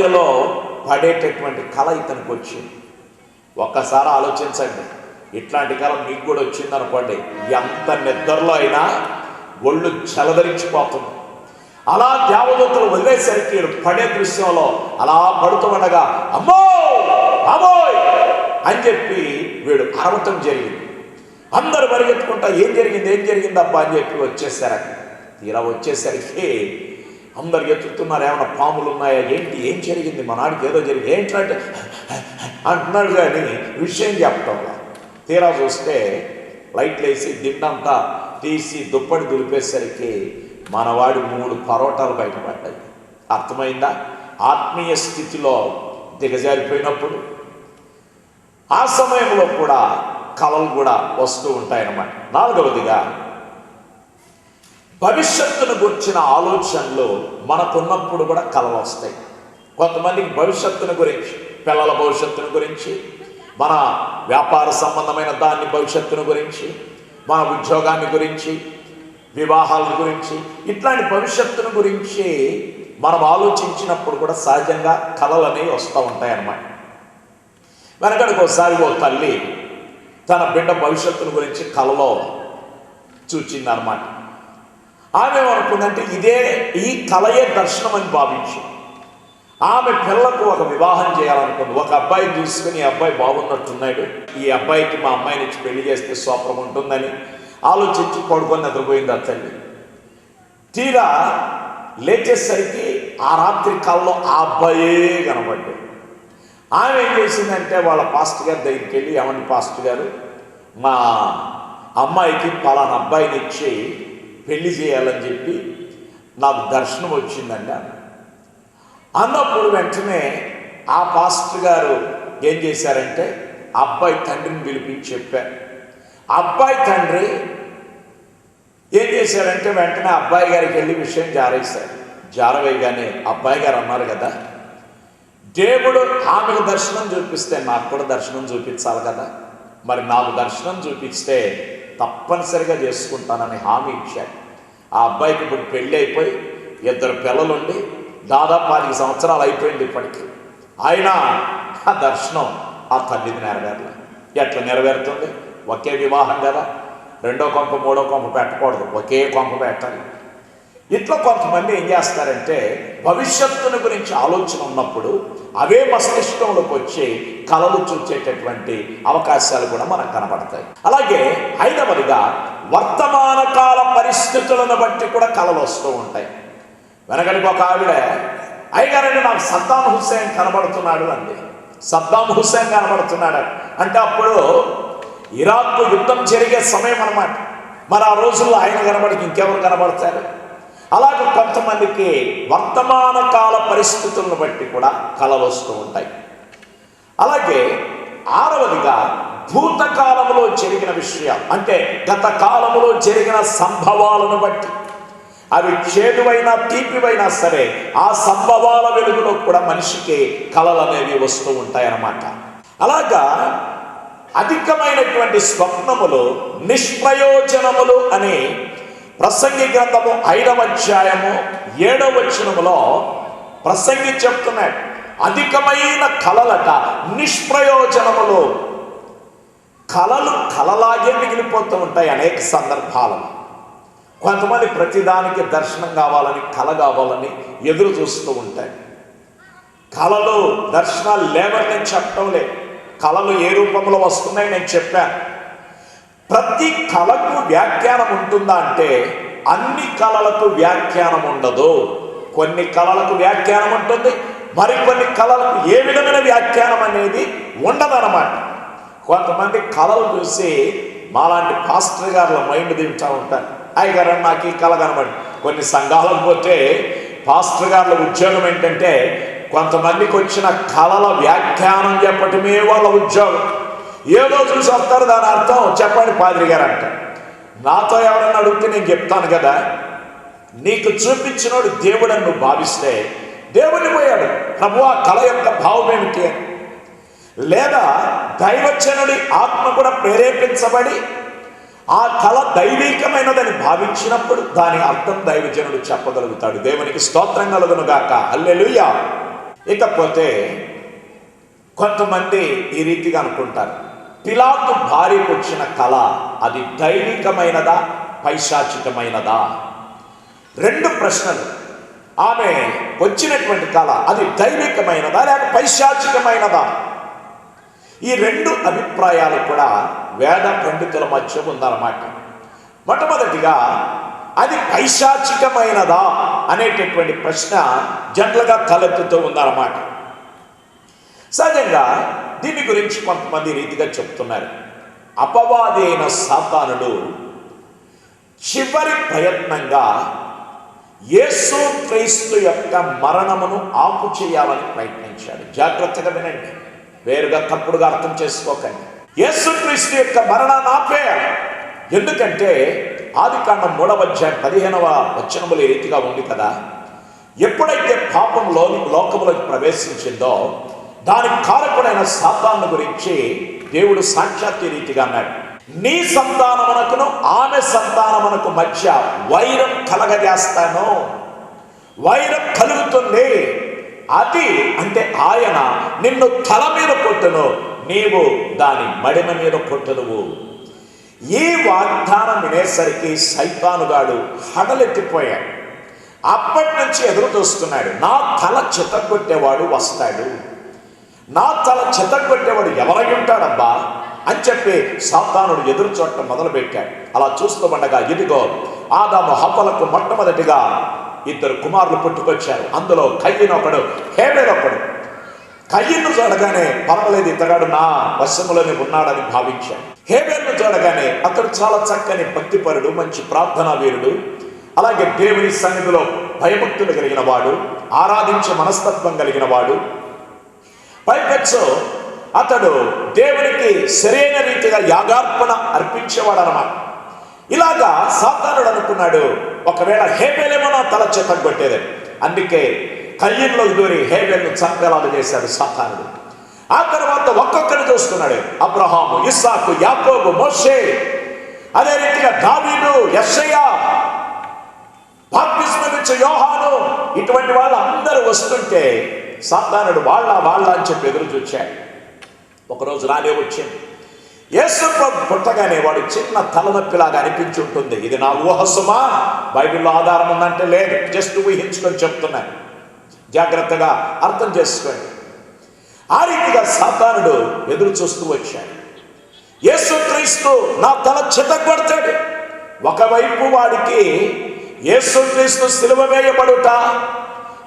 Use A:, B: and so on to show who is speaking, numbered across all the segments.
A: నిద్రలో పడేటటువంటి కళ ఇతనికి వచ్చింది. ఒక్కసారి ఆలోచించండి, ఇట్లాంటి కళ మీకు కూడా వచ్చిందనుకోండి, ఎంత నిద్రలో అయినా ఒళ్ళు చలదరించిపోతుంది. అలా దేవదూతలు వదిలేసరికి పడే దృశ్యంలో అలా పడుతూ ఉండగా అమ్మో అమ్మోయ్ అని చెప్పి వీడు అరవటం జరిగింది. అందరూ పరిగెత్తుకుంటా ఏం జరిగింది అబ్బా అని చెప్పి వచ్చేసారు. తీరా వచ్చేసరికి అందరు ఎత్తుతున్నారు, ఏమైనా పాములు ఉన్నాయా ఏంటి, ఏం జరిగింది, మా నాడికి ఏదో జరిగింది ఏంటంటే అంటున్నాడు, కానీ విషయం చెప్పటం. తీరా చూస్తే లైట్లు వేసి దిండంతా తీసి దుప్పటి దులిపేసరికి మనవాడి 3 పరోటాలు బయటపడ్డాయి. అర్థమైందా? ఆత్మీయ స్థితిలో దిగజారిపోయినప్పుడు ఆ సమయంలో కూడా కళలు కూడా వస్తూ ఉంటాయన్నమాట. 4వదిగా, భవిష్యత్తును గురించిన ఆలోచనలు మనకున్నప్పుడు కూడా కళలు వస్తాయి. కొంతమందికి భవిష్యత్తును గురించి, పిల్లల భవిష్యత్తును గురించి, మన వ్యాపార సంబంధమైన దాన్ని భవిష్యత్తును గురించి, మన ఉద్యోగాన్ని గురించి, వివాహాల గురించి, ఇట్లాంటి భవిష్యత్తును గురించి మనం ఆలోచించినప్పుడు కూడా సహజంగా కళలు అనేవి వస్తూ ఉంటాయన్నమాట. వెనకడికి ఒకసారి ఓ తల్లి తన బిడ్డ భవిష్యత్తును గురించి కళలో చూచిందన్నమాట. ఆమె ఏమనుకుందంటే ఈ కళయే దర్శనం అని భావించి ఆమె పిల్లకు ఒక వివాహం చేయాలనుకుంది. ఒక అబ్బాయిని చూసుకుని, ఈ అబ్బాయి బాగున్నట్టున్నాడు, ఈ అబ్బాయికి మా అమ్మాయిని ఇచ్చి పెళ్లి చేస్తే సూపరం ఉంటుందని ఆలోచించి పడుకొని నిద్రపోయింది ఆ తల్లి. తీరా లేచేసరికి ఆ రాత్రి కళలో ఆ అబ్బాయే కనబడ్డాడు. ఆమె ఏం చేసిందంటే వాళ్ళ పాస్టర్ గారి దగ్గరికి వెళ్ళి, ఏమండి పాస్టర్ గారు, మా అమ్మాయికి పలానా అబ్బాయిని ఇచ్చి పెళ్లి చేయాలని చెప్పి నాకు దర్శనం వచ్చిందండి అన్నప్పుడు వెంటనే ఆ పాస్టర్ గారు ఏం చేశారంటే అబ్బాయి తండ్రిని పిలిపించి చెప్పారు. అబ్బాయి తండ్రి ఏం చేశారంటే వెంటనే అబ్బాయి గారికి వెళ్ళి విషయం జారేశారు. జారవేయగానే అబ్బాయి గారు అన్నారు కదా, దేవుడు ఆమెకు దర్శనం చూపిస్తే నాకు కూడా దర్శనం చూపించాలి కదా, మరి నాకు దర్శనం చూపిస్తే తప్పనిసరిగా చేసుకుంటానని హామీ ఇచ్చాడు. ఆ అబ్బాయికి ఇప్పుడు పెళ్ళి అయిపోయి 2 పిల్లలుండి దాదాపు 5 సంవత్సరాలు అయిపోయింది ఇప్పటికీ. అయినా ఆ దర్శనం ఆ తల్లిది నెరవేరలేదు. ఎట్లా నెరవేరుతుంది? ఒకే వివాహం కదా, 2వ కొంప 3వ కొంప పెట్టకూడదు, ఒకే కొంప పెట్టాలి. ఇట్లా కొంతమంది ఏం చేస్తారంటే భవిష్యత్తును గురించి ఆలోచన ఉన్నప్పుడు అవే మస్తిష్కంలోకి వచ్చి కళలు చూచేటటువంటి అవకాశాలు కూడా మనకు కనబడతాయి. అలాగే 5వదిగా, వర్తమాన కాల పరిస్థితులను బట్టి కూడా కళలు వస్తూ ఉంటాయి. వెనకడికి ఒక ఆవిడ, అయ్యగారండి నాకు సద్దాం హుస్సేన్ కనబడుతున్నాడు అంది. సద్దాం హుస్సేన్ కనబడుతున్నాడు అంటే అప్పుడు ఇరాక్ యుద్ధం జరిగే సమయం అన్నమాట. మరి ఆ రోజుల్లో ఆయన కనబడికి ఇంకెవరు కనబడతారు? అలాగే కొంతమందికి వర్తమాన కాల పరిస్థితులను బట్టి కూడా కళలు వస్తూ ఉంటాయి. అలాగే 6వదిగా, భూతకాలంలో జరిగిన విషయాలు అంటే గత కాలంలో జరిగిన సంభవాలను బట్టి, అవి చేదువైనా తీపివైనా సరే ఆ సంభవాల వెలుగులో కూడా మనిషికి కళలు అనేవి వస్తూ ఉంటాయన్నమాట. అలాగా అధికమైనటువంటి స్వప్నములు, నిష్ప్రయోజనములు అని ప్రసంగి గ్రంథము 5వ అధ్యాయము 7వ వచనములో ప్రసంగి చెప్తున్నాడు. అధికమైన కళలట, నిష్ప్రయోజనములు. కళలు కళలాగే మిగిలిపోతూ ఉంటాయి అనేక సందర్భాలలో. కొంతమంది ప్రతిదానికి దర్శనం కావాలని, కళ కావాలని ఎదురు చూస్తూ ఉంటాయి. కళలు దర్శనాలు లేవని నేను చెప్పడం లేదు, కళలు ఏ రూపంలో వస్తున్నాయి నేను చెప్పాను. ప్రతి కళకు వ్యాఖ్యానం ఉంటుందా అంటే అన్ని కళలకు వ్యాఖ్యానం ఉండదు. కొన్ని కళలకు వ్యాఖ్యానం ఉంటుంది, మరికొన్ని కళలకు ఏ విధమైన వ్యాఖ్యానం అనేది ఉండదన్నమాట. కొంతమంది కళలు చూసి మాలాంటి పాస్టర్ గారుల మైండ్ తింటూ ఉంటారు. అయ్యగారు నాకు ఈ కళ కనబడి. కొన్ని సంఘాలకు పోతే పాస్టర్ గారుల ఉద్యోగం ఏంటంటే కొంతమందికి వచ్చిన కళల వ్యాఖ్యానం చెప్పటమే వాళ్ళ ఉద్యోగం. ఏదో చూసి వస్తారు, దాని అర్థం చెప్పండి పాదిరి గారు అంటారు. నాతో ఎవరన్నా అడిగితే నేను చెప్తాను కదా, నీకు చూపించినోడు దేవుడని నువ్వు భావిస్తే దేవుడిని పోయాడు ప్రభు ఆ కళ యొక్క భావం ఏమిటి అని. లేదా దైవజనుడి ఆత్మ కూడా ప్రేరేపించబడి ఆ కళ దైవికమైనదని భావించినప్పుడు దాని అర్థం దైవజనుడు చెప్పగలుగుతాడు. దేవునికి స్తోత్రం కలుగును గాక. హల్లెలూయా. ఇకపోతే కొంతమంది ఈ రీతిగా అనుకుంటారు, పిలాతు భార్యకు వచ్చిన కళ అది దైవికమైనదా పైశాచికమైనదా? రెండు ప్రశ్నలు. ఆమె వచ్చినటువంటి కళ అది దైవికమైనదా లేక పైశాచికమైనదా? ఈ రెండు అభిప్రాయాలు కూడా వేద పండితుల మధ్య ఉందన్నమాట. మొట్టమొదటిగా అది పైశాచికమైనదా అనేటటువంటి ప్రశ్న జనరల్గా తలెత్తుతూ ఉందన్నమాట. సహజంగా దీని గురించి కొంతమంది రీతిగా చెప్తున్నారు, అపవాది అయిన సాతానుడు చివరి ప్రయత్నంగా యేసు క్రీస్తు యొక్క మరణమును ఆపు చేయాలని ప్రయత్నించాడు. జాగ్రత్తగా వినండి, వేరుగా తప్పుడుగా అర్థం చేసుకోకండి. యేసు క్రీస్తు యొక్క మరణాన్ని ఆపేయాలి. ఎందుకంటే ఆదికాండం 3వ అధ్యాయం 15వ వచనములు ఈ రీతిగా ఉంది కదా, ఎప్పుడైతే పాపంలో లోకములోకి ప్రవేశించిందో దానికి కారకుడైన సాతాను గురించి దేవుడు సాక్షాత్ రీతిగా అన్నాడు, నీ సంతానమునకును ఆమె సంతానమునకు మధ్య వైరం కలగజేస్తాను. వైరం కలుగుతుంది. అది అంటే ఆయన నిన్ను తల మీద కొట్టును, నీవు దాని మడిమ మీద కొట్టుదువు. ఈ వాగ్దానం వినేసరికి సైతానుగాడు హడలెత్తిపోయాడు. అప్పటి నుంచి ఎదురు చూస్తున్నాడు, నా తల చితగొట్టేవాడు వస్తాడు, నా తల చితగొట్టేవాడు ఎవరై ఉంటాడబ్బా అని చెప్పి సాతానుడు ఎదురు చూడటం మొదలుపెట్టాడు. అలా చూస్తూ ఉండగా ఇదిగో ఆదాము హవ్వలకు మొట్టమొదటిగా 2 కుమారులు పుట్టుకొచ్చారు. అందులో కయ్యను ఒకడు, హేబెలు ఒకడు. కయ్యను చూడగానే పర్వాలేదు, ఇతగాడు నా వశములోనే ఉన్నాడని భావించాడు. హేబెల్ను చూడగానే అతడు చాలా చక్కని భక్తిపరుడు, మంచి ప్రార్థనా వీరుడు, అలాగే దేవుని సన్నిధిలో భయభక్తులు కలిగిన వాడు, ఆరాధించే మనస్తత్వం కలిగిన వాడు. పైపెచ్చు అతడు దేవునికి సరైన రీతిగా యాగార్పణ అర్పించేవాడు అన్నమాట. ఇలాగా సాతానుడు అనుకున్నాడు, ఒకవేళ హేబెలేమో నా తల చితగొట్టేది. అందుకే కయ్యన్లో దూరి హేబెల్ను చంపేలాగా చేశాడు సాతానుడు. ఆ తర్వాత ఒక్కొక్కరిని చూస్తున్నాడు, అబ్రహాము, ఇస్సాకు, యాకోబు, మోషే, అదే రీతిగా దావీదు, యెషయా, బాప్తిస్మమిచ్చే యోహాను, ఇటువంటి వాళ్ళు అందరూ వస్తుంటే సాతానుడు వాళ్ళ అని చెప్పి ఎదురు చూచాడు. ఒకరోజు రానే వచ్చింది. యేసు ప్రభు పుట్టగానే వాడు చిన్న తలనొప్పిలాగా అనిపించి ఉంటుంది. ఇది నా ఊహసుమా, బైబిల్లో ఆధారం ఉందంటే లేదు, జస్ట్ ఊహించుకొని చెప్తున్నాను, జాగ్రత్తగా అర్థం చేసుకోండి. ఆ రీతిగా సాతానుడు ఎదురు చూస్తూ వచ్చాడు. యేసుక్రీస్తు నా తల చితగొడతాడు. ఒకవైపు వాడికి యేసుక్రీస్తు సిలువ వేయబడుట,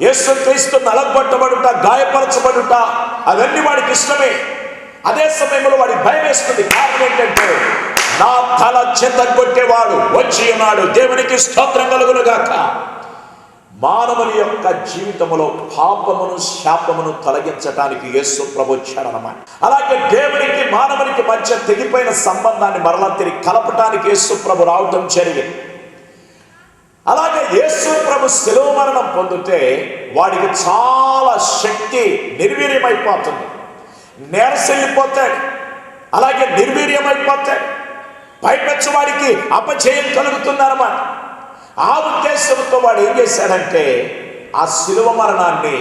A: యేసుక్రీస్తు నలగొట్టబడుట, గాయపరచబడుట అవన్నీ వాడికి ఇష్టమే. అదే సమయంలో వాడికి భయం వేస్తుంది. కారణం ఏంటంటే నా తల చితగొట్టేవాడు వచ్చి ఉన్నాడు. దేవునికి స్తోత్రం కలుగును గాక. మానవుని యొక్క జీవితంలో పాపమును శాపమును తొలగించడానికి యేసు ప్రభు వచ్చాడన్నమాట. అలాగే దేవునికి మానవునికి మధ్య తెగిపోయిన సంబంధాన్ని మరలా తిరిగి కలపటానికి యేసు ప్రభు రావటం జరిగింది. అలాగే యేసు ప్రభు శిలువ మరణం పొందితే వాడికి చాలా శక్తి నిర్వీర్యమైపోతుంది, నేరసెళ్ళిపోతాడు, అలాగే నిర్వీర్యమైపోతాడు. పైపెచ్చు వాడికి అపజయం కలుగుతుంది అన్నమాట. ఆ ఉద్దేశంతో వాడు ఏం చేశాడంటే ఆ శిలువ మరణాన్ని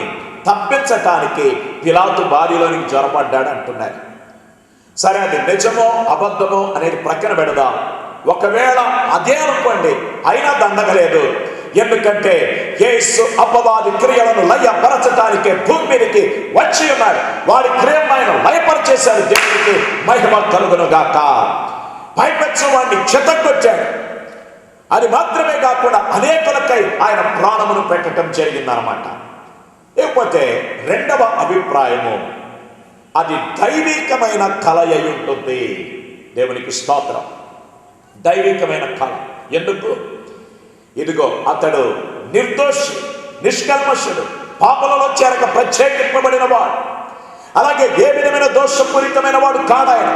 A: తప్పించటానికి పిలాతు బారిలోనికి జ్వరపడ్డాడు అంటున్నారు. సరే, అది నిజమో అబద్ధమో అనేది ప్రక్కన పెడదాం. ఒకవేళ అదే అనుకోండి, అయినా దండగలేదు. ఎందుకంటే యేసు అపవాది క్రియలను లయపరచటానికి భూమి మీదకి వచ్చి ఉన్నాడు. వాడి క్రియలను ఆయన లయపరిచేశాడు. దేవునికి మహిమ కలుగును గాక. పైపెచ్చు వాడిని చితగొట్టాడు. అది మాత్రమే కాకుండా అనేకులకై ఆయన ప్రాణమును పెట్టడం జరిగిందన్నమాట. లేకపోతే రెండవ అభిప్రాయము, అది దైవికమైన కళ అయి ఉంటుంది. దేవునికి స్తోత్రం. దైవికమైన కళ. ఎందుకు? ఇదిగో అతడు నిర్దోషి, నిష్కల్మషుడు, పాపలలో చేరక ప్రత్యేకింపబడిన వాడు, అలాగే ఏ విధమైన దోషపూరితమైన వాడు కాడాయన.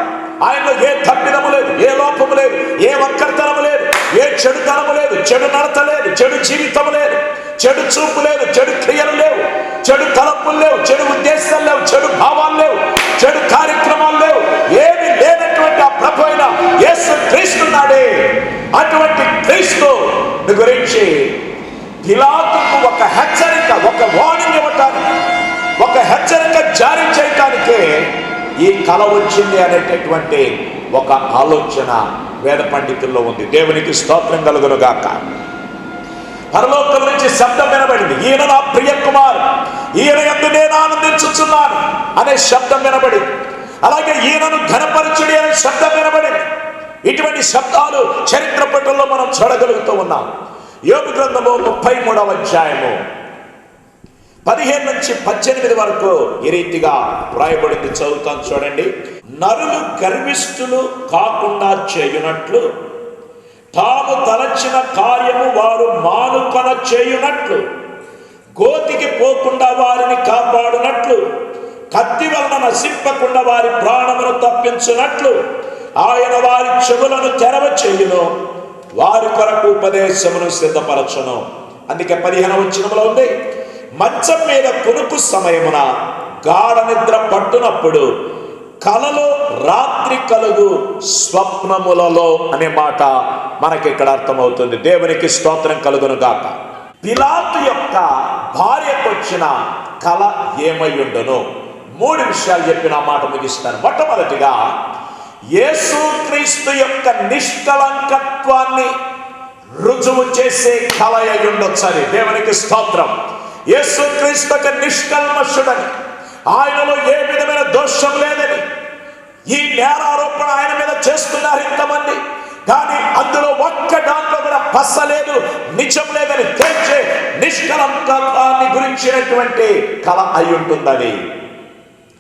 A: ఆయనలో ఏ తప్పిదము లేదు, ఏ లోపము లేదు, ఏ వక్రతనము లేదు, ఏ చెడుతనము లేదు, చెడు నడత లేదు, చెడు జీవితం లేదు, చెడు చూపు లేదు, చెడు క్రియలు లేవు, చెడు తలపులు లేవు, చెడు ఉద్దేశాలు లేవు, చెడు భావాలు లేవు, చెడు కార్యక్రమాలు లేవు. ఏమి లేనటువంటి ఆ ప్రభు అయిన యేసు క్రీస్తున్నాడే. అటువంటి క్రీస్తు గురించి పిలాతుకు ఒక హెచ్చరిక, ఒక వార్నింగ్ ఇవ్వటానికి, ఒక హెచ్చరిక జారీ చేయటానికే ఈ కల వచ్చింది అనేటటువంటి ఒక ఆలోచన వేద పండితుల్లో ఉంది. దేవునికి స్తోత్రం కలుగును గాక. పరలోకం నుంచి శబ్దం వినబడింది, ఈయన నా ప్రియ కుమారుడు, ఈయన యందు నేను ఆనందించుచున్నాను అనే శబ్దం వినబడింది. అలాగే ఈయనను ఘనపరచుడి అనే శబ్దం వినబడింది. ఇటువంటి శబ్దాలు చరిత్ర పటంలో మనం చూడగలుగుతూ ఉన్నాం. యోబు గ్రంథము 33వ అధ్యాయము 15 నుంచి 18 వరకు ఈ రీతిగా వ్రాయబడింది. చదువుతాను చూడండి. నరులు గర్విష్ఠులు కాకుండా చేయునట్లు, తాము తలచిన కార్యము వారు మానుకొన చేయునట్లు, గోతికి పోకుండా వారిని కాపాడునట్లు, కత్తి వలన నశింపకుండా వారి ప్రాణమును తప్పించునట్లు ఆయన వారి చెవులను తెరవ చేయును, వారి కొరకు ఉపదేశమును సిద్ధపరచును. అందుకే 15వ వచనములో ఉంది, మంచం మీద కునుకు సమయమున గాఢ నిద్ర పట్టునప్పుడు కలలో రాత్రి కలుగు స్వప్నములలో అనే మాట మనకి ఇక్కడ అర్థమవుతుంది. దేవునికి స్తోత్రం కలుగును గాక. పిలాతు యొక్క భార్యకు వచ్చిన కల ఏమై ఉండును? 3 విషయాలు చెప్పిన మాట ముగిస్తాను. మొట్టమొదటిగా యేసుక్రీస్తు యొక్క నిష్కలంకత్వాన్ని రుజువు చేసే కల అయి ఉండొచ్చని. దేవునికి స్తోత్రం. యేసుక్రీస్తు యొక్క నిష్కల్మషుడని, ఆయనలో ఏ విధమైన దోషం లేదని, ఈ నేరారోపణ ఆయన మీద చేస్తున్నారు ఇంతమంది, కానీ అందులో ఒక్క దాంట్లో కూడా పస లేదు, నిజం లేదని తెలిసే నిష్కలంకత్వాన్ని గురించినటువంటి కల అయి ఉంటుందని.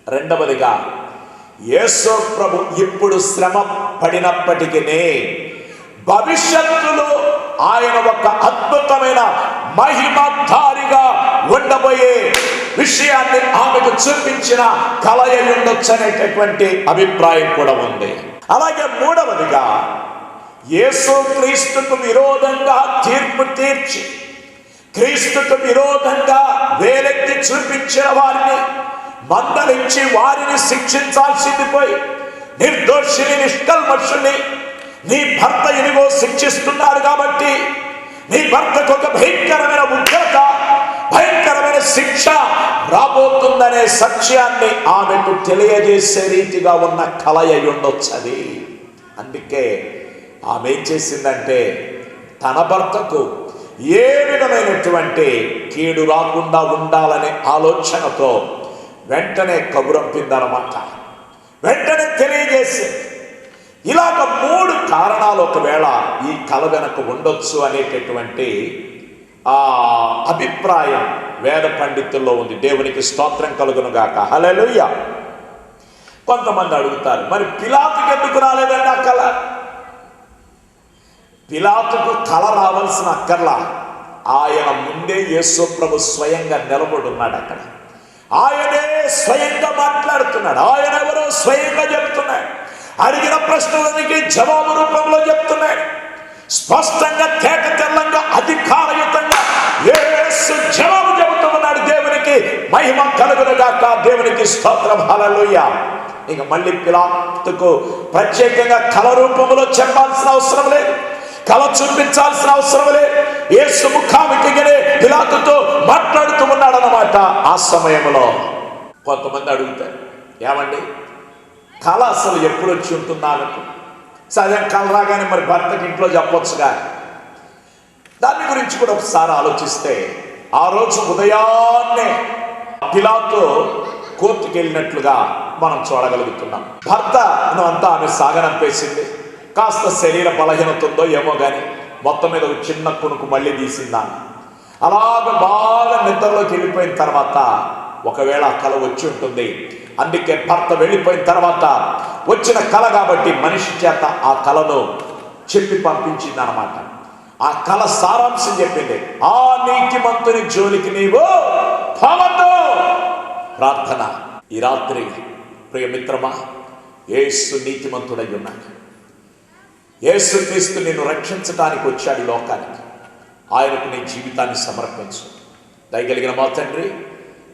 A: రెండవదిగా యేసు ప్రభు ఇప్పుడు శ్రమ పడినప్పటికీ భవిష్యత్తులో ఆయన ఒక అద్భుతమైన మహిమధారిగా ఉండబోయే విషయాన్ని ఆమెకు చూపించిన కల అయి ఉండొచ్చు అనేటటువంటి అభిప్రాయం కూడా ఉంది. అలాగే మూడవదిగా యేసు క్రీస్తుకు విరోధంగా తీర్పు తీర్చి క్రీస్తుకు విరోధంగా వేలెత్తి చూపించిన వారిని మందలించి వారిని శిక్షించాల్సింది పోయి నిర్దోషిని నిష్కల్మషుని నీ భర్త ఎనిగో శిక్షిస్తున్నారు కాబట్టి నీ భర్తకు ఒక భయంకరమైన ఉగ్రత, భయంకరమైన శిక్ష రాబోతుందనే సత్యాన్ని ఆమెకు తెలియజేసే రీతిగా ఉన్న కల అయి ఉండొచ్చది. అందుకే ఆమె ఏం చేసిందంటే తన భర్తకు ఏ విధమైనటువంటి కీడు రాకుండా ఉండాలనే ఆలోచనతో వెంటనే కబురంపిందనమాట. వెంటనే తెలియజేసి ఇలాగ 3 కారణాలు ఒకవేళ ఈ కల వెనక ఉండొచ్చు అనేటటువంటి అభిప్రాయం వేద పండితుల్లో ఉంది. దేవునికి స్తోత్రం కలుగును గాక. హల్లెలూయా. కొంతమంది అడుగుతారు, మరి పిలాతుకి ఎందుకు రాలేదండి ఆ కల? పిలాతుకు కల రావాల్సిన అక్కర్లా. ఆయన ముందే యేసు ప్రభు స్వయంగా నిలబడున్నాడు అక్కడ. ఆయనే స్వయంగా మాట్లాడుతున్నాడు. ఆయన ఎవరో స్వయంగా చెప్తున్నాడు. అడిగిన ప్రశ్నలకి జవాబు రూపంలో చెప్తున్నాడు. స్పష్టంగా తేట తెల్లంగా అధికారయుతంగా యేసు జవాబు చెబుతూ ఉన్నాడు. దేవునికి మహిమ కలుగును గాక. దేవునికి స్తోత్రం. హల్లెలూయా. ఇక మళ్ళీ పిలాతుకు ప్రత్యేకంగా కల రూపంలో చెప్పాల్సిన అవసరం లేదు, కల చూపించాల్సిన అవసరం లేదు. యేసు ముఖాముఖిగానే పిలాతుతో మాట్లాడుతూ ఉన్నాడు అన్నమాట. ఆ సమయంలో కొంతమంది అడుగుతారు, ఏమండి కళ అసలు ఎప్పుడు వచ్చి ఉంటుందా అనుకో. సరే కళ రాగానే మరి భర్తకి ఇంట్లో చెప్పొచ్చుగా. దాని గురించి కూడా ఒకసారి ఆలోచిస్తే ఆ రోజు ఉదయాన్నే పిలాతు కోర్టుకి వెళ్ళినట్లుగా మనం చూడగలుగుతున్నాం. భర్త అంతా ఆమె సాగనంపేసింది. కాస్త శరీర బలహీనత ఉందో ఏమో కానీ మొత్తం మీద ఒక చిన్న కునుకు మళ్ళీ తీసిందాన్ని. అలాగ బాగా నిద్రలోకి వెళ్ళిపోయిన తర్వాత ఒకవేళ ఆ కళ వచ్చి ఉంటుంది. అందుకే భర్త వెళ్ళిపోయిన తర్వాత వచ్చిన కళ కాబట్టి మనిషి చేత ఆ కళను చెప్పి పంపించింది అన్నమాట. ఆ కళ సారాంశం చెప్పింది, ఆ నీతిమంతుని జోలికి నీవు పోవద్దు. ప్రార్థన ఈ రాత్రి ప్రియమిత్రమా, యేసు నీతిమంతుడై ఉన్నాడు. యేసుక్రీస్తు నిన్ను రక్షించడానికి వచ్చాడు లోకానికి. ఆయనకు నీ జీవితాన్ని సమర్పించు. దయగలిగిన మా తండ్రి,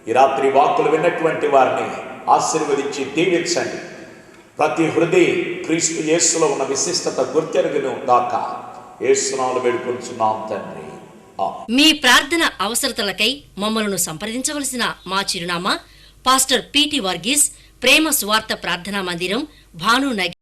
A: ఈ రాత్రి వాక్కులు విన్నటువంటి వారిని ఆశీర్వదించి దీవించండి. ప్రతి హృదయ క్రీస్తు యేసులో ఉన్న విశిష్టత గుర్తెరుగును గాక. యేసునామములో వేడుకొనుచున్నాం తండ్రి.
B: మీ ప్రార్థన అవసరతలకై మమ్మలను సంప్రదించవలసిన మా చిరునామా పాస్టర్ పిటి వర్గీస్, ప్రేమ సువార్త ప్రార్థనా మందిరం, భానునగర్.